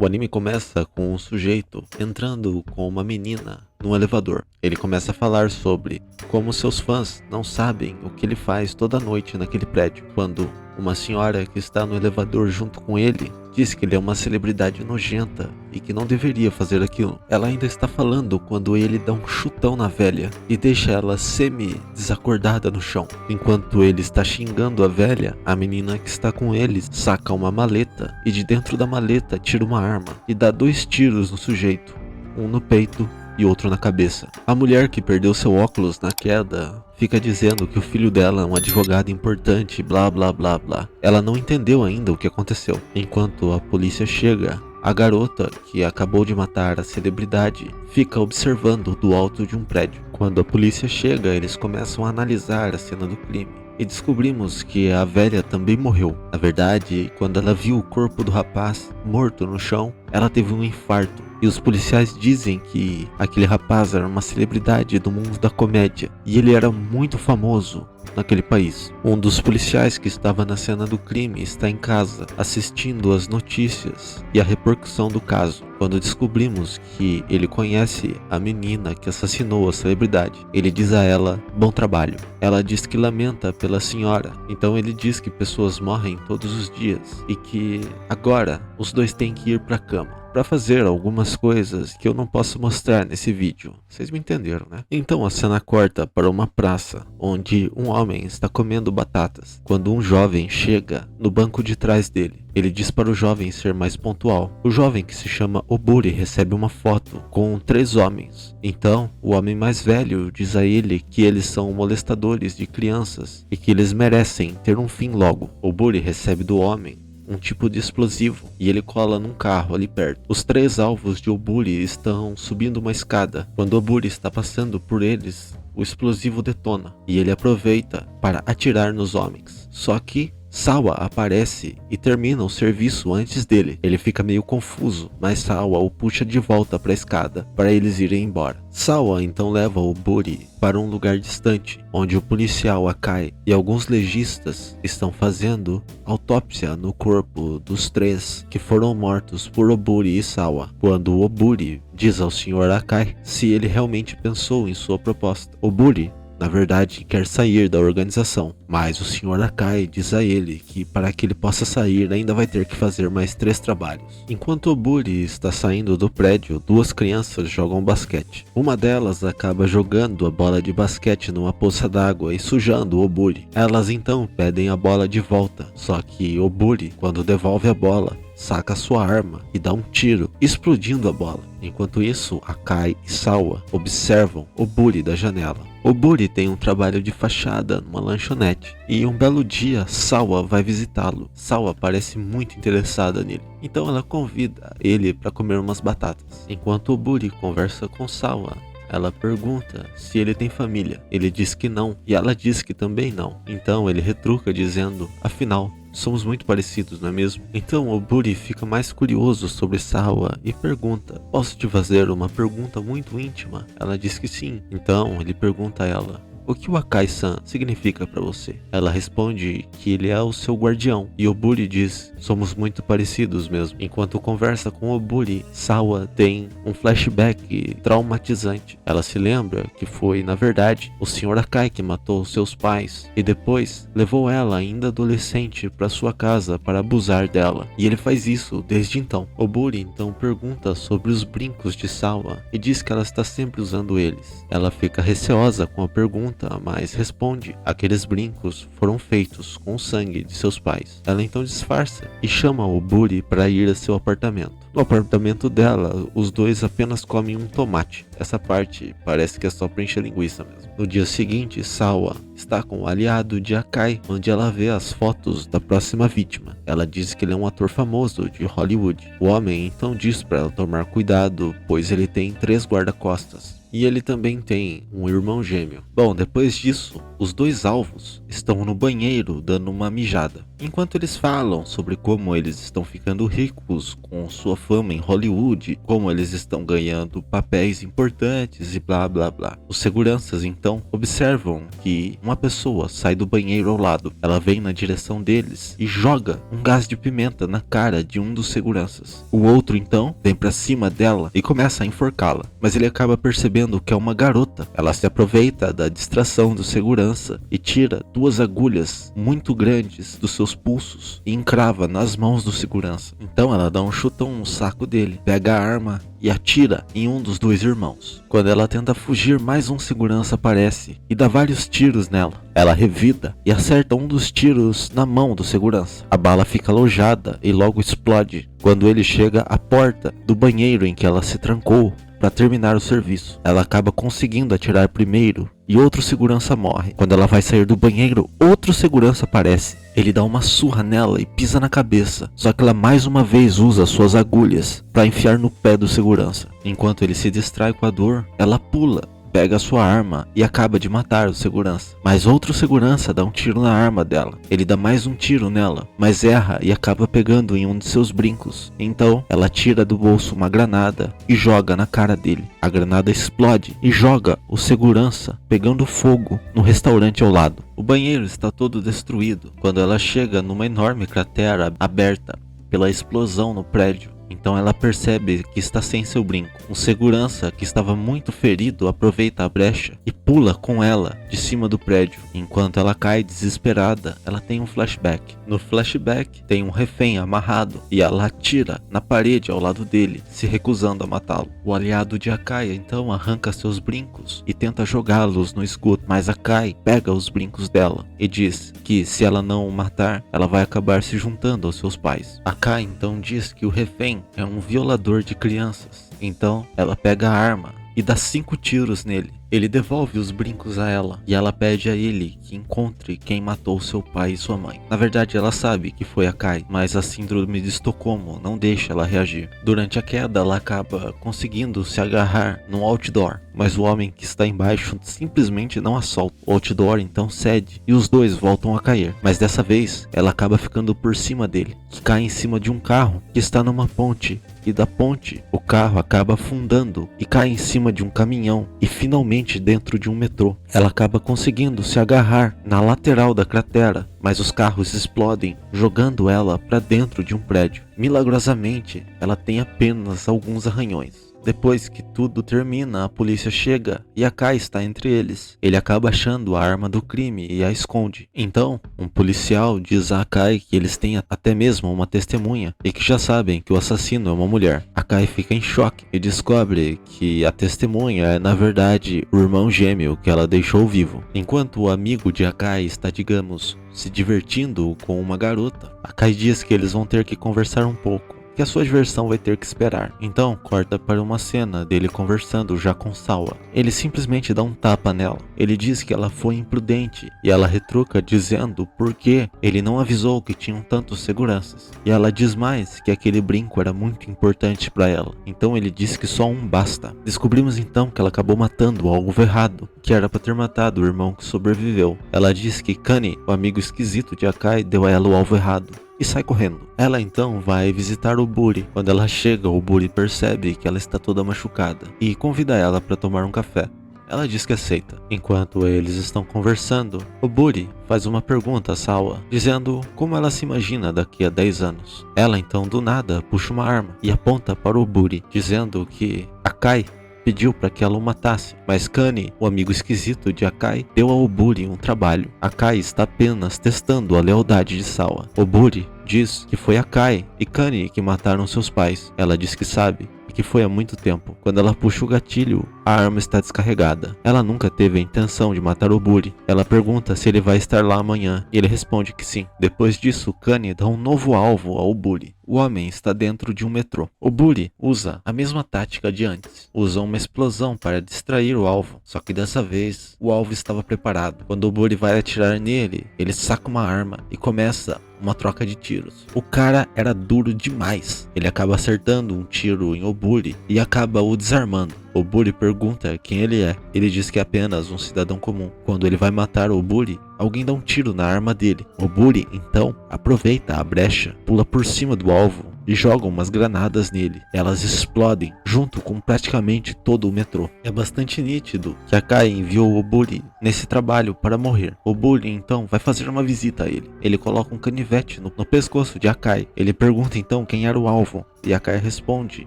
O anime começa com um sujeito entrando com uma menina num elevador. Ele começa a falar sobre como seus fãs não sabem o que ele faz toda noite naquele prédio, quando uma senhora que está no elevador junto com ele diz que ele é uma celebridade nojenta e que não deveria fazer aquilo. Ela ainda está falando quando ele dá um chutão na velha e deixa ela semi-desacordada no chão. Enquanto ele está xingando a velha, a menina que está com ele saca uma maleta e de dentro da maleta tira uma arma e dá 2 tiros no sujeito, um no peito e outro na cabeça. A mulher que perdeu seu óculos na queda fica dizendo que o filho dela é um advogado importante, blá blá blá blá. Ela não entendeu ainda o que aconteceu. Enquanto a polícia chega, a garota que acabou de matar a celebridade fica observando do alto de um prédio. Quando a polícia chega, eles começam a analisar a cena do crime e descobrimos que a velha também morreu. Na verdade, quando ela viu o corpo do rapaz morto no chão, ela teve um infarto. E os policiais dizem que aquele rapaz era uma celebridade do mundo da comédia e ele era muito famoso naquele país. Um dos policiais que estava na cena do crime está em casa assistindo as notícias e a repercussão do caso. Quando descobrimos que ele conhece a menina que assassinou a celebridade, ele diz a ela bom trabalho. Ela diz que lamenta pela senhora, então ele diz que pessoas morrem todos os dias e que agora os dois têm que ir para a cama para fazer algumas coisas que eu não posso mostrar nesse vídeo. Vocês me entenderam, né? Então a cena corta para uma praça, onde um homem está comendo batatas, quando um jovem chega no banco de trás dele. Ele diz para o jovem ser mais pontual. O jovem, que se chama Oburi, recebe uma foto com 3 homens. Então, o homem mais velho diz a ele que eles são molestadores de crianças e que eles merecem ter um fim logo. Oburi recebe do homem um tipo de explosivo e ele cola num carro ali perto. Os 3 alvos de Oburi estão subindo uma escada. Quando Oburi está passando por eles, o explosivo detona e ele aproveita para atirar nos homens. Só que Sawa aparece e termina o serviço antes dele. Ele fica meio confuso, mas Sawa o puxa de volta para a escada para eles irem embora. Sawa então leva o Oburi para um lugar distante, onde o policial Akai e alguns legistas estão fazendo autópsia no corpo dos 3 que foram mortos por Oburi e Sawa. Quando o Oburi diz ao Sr. Akai se ele realmente pensou em sua proposta. Oburi, na verdade, quer sair da organização, mas o Sr. Akai diz a ele que para que ele possa sair ainda vai ter que fazer mais 3 trabalhos. Enquanto Oburi está saindo do prédio, 2 crianças jogam basquete. Uma delas acaba jogando a bola de basquete numa poça d'água e sujando Oburi. Elas então pedem a bola de volta, só que Oburi, quando devolve a bola, saca sua arma e dá um tiro, explodindo a bola. Enquanto isso, Akai e Sawa observam Oburi da janela. Oburi tem um trabalho de fachada numa lanchonete e um belo dia Sawa vai visitá-lo. Sawa parece muito interessada nele, então ela convida ele para comer umas batatas. Enquanto Oburi conversa com Sawa, ela pergunta se ele tem família. Ele diz que não e ela diz que também não. Então ele retruca dizendo, afinal, somos muito parecidos, não é mesmo? Então Oburi fica mais curioso sobre Sawa e pergunta, posso te fazer uma pergunta muito íntima? Ela diz que sim. Então ele pergunta a ela, o que o Akai-san significa para você? Ela responde que ele é o seu guardião. E Oburi diz, somos muito parecidos mesmo. Enquanto conversa com Oburi, Sawa tem um flashback traumatizante. Ela se lembra que foi, na verdade, o Sr. Akai que matou seus pais e depois levou ela, ainda adolescente, para sua casa para abusar dela. E ele faz isso desde então. Oburi então pergunta sobre os brincos de Sawa e diz que ela está sempre usando eles. Ela fica receosa com a pergunta, mas responde, aqueles brincos foram feitos com o sangue de seus pais. Ela então disfarça e chama Oburi para ir a seu apartamento. No apartamento dela, os dois apenas comem um tomate. Essa parte parece que é só para encher linguiça mesmo. No dia seguinte, Sawa está com o aliado de Akai, onde ela vê as fotos da próxima vítima. Ela diz que ele é um ator famoso de Hollywood. O homem então diz para ela tomar cuidado, pois ele tem 3 guarda-costas. E ele também tem um irmão gêmeo. Bom, depois disso, os 2 alvos estão no banheiro dando uma mijada. Enquanto eles falam sobre como eles estão ficando ricos com sua fama em Hollywood, como eles estão ganhando papéis importantes e blá blá blá. Os seguranças então observam que uma pessoa sai do banheiro ao lado. Ela vem na direção deles e joga um gás de pimenta na cara de um dos seguranças. O outro então vem pra cima dela e começa a enforcá-la, mas ele acaba percebendo que é uma garota. Ela se aproveita da distração do segurança e tira 2 agulhas muito grandes dos seus pulsos e encrava nas mãos do segurança. Então ela dá um chutão no saco dele, pega a arma e atira em um dos 2 irmãos. Quando ela tenta fugir, mais um segurança aparece e dá vários tiros nela. Ela revida e acerta um dos tiros na mão do segurança. A bala fica alojada e logo explode quando ele chega à porta do banheiro em que ela se trancou para terminar o serviço. Ela acaba conseguindo atirar primeiro e outro segurança morre. Quando ela vai sair do banheiro, outro segurança aparece. Ele dá uma surra nela e pisa na cabeça, só que ela mais uma vez usa suas agulhas para enfiar no pé do segurança. Enquanto ele se distrai com a dor, ela pula, pega sua arma e acaba de matar o segurança. Mas outro segurança dá um tiro na arma dela. Ele dá mais um tiro nela, mas erra e acaba pegando em um de seus brincos. Então ela tira do bolso uma granada e joga na cara dele. A granada explode e joga o segurança pegando fogo no restaurante ao lado. O banheiro está todo destruído quando ela chega numa enorme cratera aberta pela explosão no prédio. Então ela percebe que está sem seu brinco. Um segurança que estava muito ferido aproveita a brecha e pula com ela de cima do prédio. Enquanto ela cai desesperada, ela tem um flashback. No flashback tem um refém amarrado e ela atira na parede ao lado dele, se recusando a matá-lo. O aliado de Akai então arranca seus brincos e tenta jogá-los no esgoto, mas Akai pega os brincos dela e diz que se ela não o matar, ela vai acabar se juntando aos seus pais. Akai então diz que o refém é um violador de crianças. Então ela pega a arma e dá 5 tiros nele. Ele devolve os brincos a ela e ela pede a ele que encontre quem matou seu pai e sua mãe. Na verdade ela sabe que foi Akai, mas a síndrome de Estocolmo não deixa ela reagir. Durante a queda ela acaba conseguindo se agarrar num outdoor, mas o homem que está embaixo simplesmente não a solta. O outdoor então cede e os dois voltam a cair, mas dessa vez ela acaba ficando por cima dele, que cai em cima de um carro que está numa ponte. E da ponte, o carro acaba afundando e cai em cima de um caminhão e finalmente dentro de um metrô. Ela acaba conseguindo se agarrar na lateral da cratera, mas os carros explodem, jogando ela para dentro de um prédio. Milagrosamente, ela tem apenas alguns arranhões. Depois que tudo termina, a polícia chega e Akai está entre eles. Ele acaba achando a arma do crime e a esconde. Então, um policial diz a Akai que eles têm até mesmo uma testemunha e que já sabem que o assassino é uma mulher. Akai fica em choque e descobre que a testemunha é na verdade o irmão gêmeo que ela deixou vivo. Enquanto o amigo de Akai está, digamos, se divertindo com uma garota, Akai diz que eles vão ter que conversar um pouco, que a sua diversão vai ter que esperar. Então corta para uma cena dele conversando já com Sawa. Ele simplesmente dá um tapa nela. Ele diz que ela foi imprudente e ela retruca dizendo por que ele não avisou que tinham tantos seguranças. E ela diz mais que aquele brinco era muito importante para ela. Então ele diz que só um basta. Descobrimos então que ela acabou matando o alvo errado, que era para ter matado o irmão que sobreviveu. Ela diz que Kani, o amigo esquisito de Akai, deu a ela o alvo errado e sai correndo. Ela então vai visitar o Buri. Quando ela chega, o Buri percebe que ela está toda machucada e convida ela para tomar um café. Ela diz que aceita. Enquanto eles estão conversando, o Buri faz uma pergunta a Sawa, dizendo como ela se imagina daqui a 10 anos. Ela então do nada puxa uma arma e aponta para o Buri, dizendo que Akai pediu para que ela o matasse, mas Kani, o amigo esquisito de Akai, deu ao Buri um trabalho. Akai está apenas testando a lealdade de Sawa. O Buri diz que foi Akai e Kani que mataram seus pais. Ela diz que sabe e que foi há muito tempo. Quando ela puxa o gatilho, a arma está descarregada. Ela nunca teve a intenção de matar o Buri. Ela pergunta se ele vai estar lá amanhã e ele responde que sim. Depois disso, Kani dá um novo alvo ao Buri. O homem está dentro de um metrô. O Buri usa a mesma tática de antes. Usa uma explosão para distrair o alvo. Só que dessa vez, o alvo estava preparado. Quando o Buri vai atirar nele, ele saca uma arma e começa uma troca de tiros. O cara era duro demais. Ele acaba acertando um tiro em Oburi e acaba o desarmando. Oburi pergunta quem ele é. Ele diz que é apenas um cidadão comum. Quando ele vai matar Oburi, alguém dá um tiro na arma dele. Oburi, então, aproveita a brecha, pula por cima do alvo e joga umas granadas nele. Elas explodem, junto com praticamente todo o metrô. É bastante nítido que Akai enviou Oburi nesse trabalho para morrer. Oburi, então, vai fazer uma visita a ele. Ele coloca um canivete no pescoço de Akai. Ele pergunta, então, quem era o alvo. E Akai responde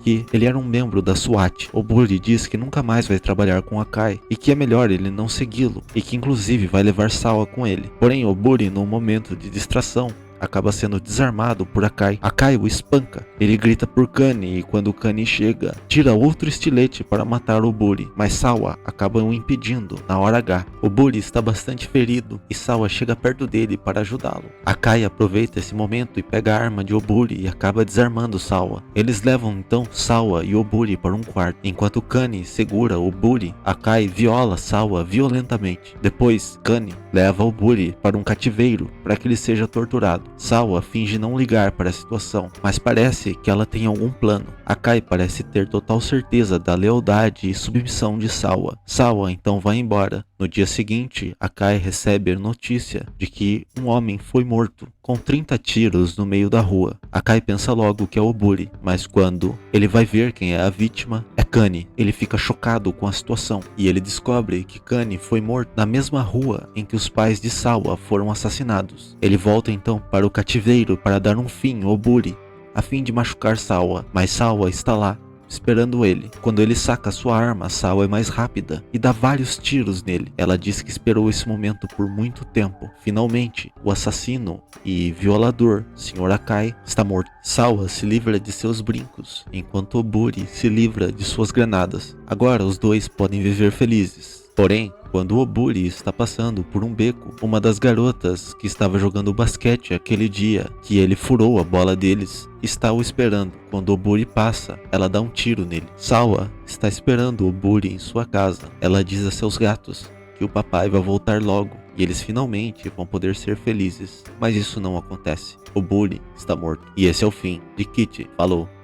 que ele era um membro da SWAT. Oburi diz que nunca mais vai trabalhar com Akai e que é melhor ele não segui-lo e que inclusive vai levar Sawa com ele. Porém, Oburi, num momento de distração, acaba sendo desarmado por Akai. Akai o espanca. Ele grita por Kani e quando Kani chega, tira outro estilete para matar Oburi, mas Sawa acaba o impedindo na hora H. Oburi está bastante ferido e Sawa chega perto dele para ajudá-lo. Akai aproveita esse momento e pega a arma de Oburi e acaba desarmando Sawa. Eles levam então Sawa e Oburi para um quarto. Enquanto Kani segura Oburi, Akai viola Sawa violentamente. Depois, Kani leva Oburi para um cativeiro para que ele seja torturado. Sawa finge não ligar para a situação, mas parece que ela tem algum plano. Akai parece ter total certeza da lealdade e submissão de Sawa. Sawa então vai embora. No dia seguinte, Akai recebe a notícia de que um homem foi morto com 30 tiros no meio da rua. Akai pensa logo que é Oburi, mas quando ele vai ver quem é a vítima, é Kani. Ele fica chocado com a situação e ele descobre que Kani foi morto na mesma rua em que os pais de Sawa foram assassinados. Ele volta então para o cativeiro para dar um fim a Oburi, a fim de machucar Sawa, mas Sawa está lá, esperando ele. Quando ele saca sua arma, Sawa é mais rápida e dá vários tiros nele. Ela diz que esperou esse momento por muito tempo. Finalmente, o assassino e violador, Sr. Akai, está morto. Sawa se livra de seus brincos, enquanto Oburi se livra de suas granadas. Agora os dois podem viver felizes. Porém, quando Oburi está passando por um beco, uma das garotas que estava jogando basquete aquele dia que ele furou a bola deles, está o esperando. Quando Oburi passa, ela dá um tiro nele. Sawa está esperando Oburi em sua casa. Ela diz a seus gatos que o papai vai voltar logo e eles finalmente vão poder ser felizes. Mas isso não acontece. Oburi está morto. E esse é o fim de Kitty. Falou!